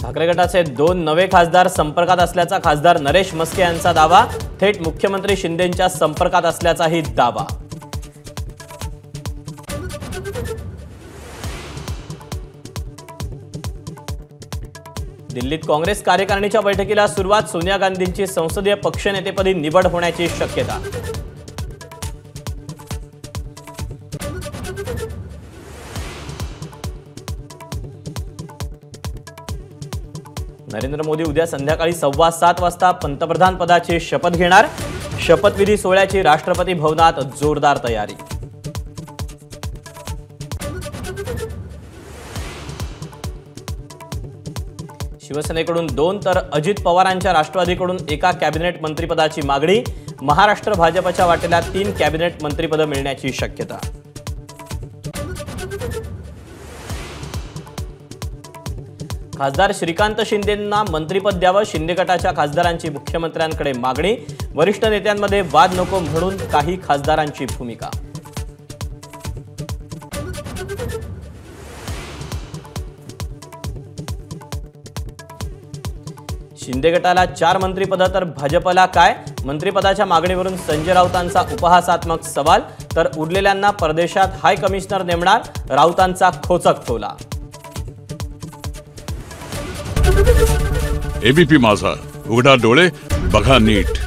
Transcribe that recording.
ठाकरे गटाचे 2 नवे खासदार संपर्कात असल्याचा खासदार नरेश मस्के यांचा दावा। थेट मुख्यमंत्री शिंदेंच्या संपर्कात असल्याचाही दावा। दिल्लीत काँग्रेस कार्यकारिणीच्या बैठकीला सुरुवात। सोनिया गांधींची संसदीय पक्षनेतेपदी निवड होण्याची शक्यता। नरेंद्र मोदी उद्या संध्याकाळी 7:15 वाजता पंतप्रधान पदाची शपथ घेणार। शपथविधी सोहळ्याची राष्ट्रपती भवनात जोरदार तयारी। शिवसेनेकडून 2 तर अजित पवारांच्या राष्ट्रवादीकडून 1 कॅबिनेट मंत्रिपदाची मागणी। महाराष्ट्र भाजपच्या वाटेला 3 कॅबिनेट मंत्रिपद मिळण्याची शक्यता। खासदार श्रीकांत शिंदेंना मंत्रिपद द्यावं, शिंदे गटाच्या खासदारांची मुख्यमंत्र्यांकडे मागणी। वरिष्ठ नेत्यांमध्ये वाद नको म्हणून काही खासदारांची भूमिका। शिंदे गटाला 4 मंत्रिपद तर भाजपला काय? मंत्रिपदाच्या मागणीवरून संजय राऊतांचा उपहासात्मक सवाल। तर उरलेल्यांना परदेशात हाय कमिशनर नेमणार, राऊतांचा खोचक टोला। एबीपी माझा, उघडा डोळे बघा नीट।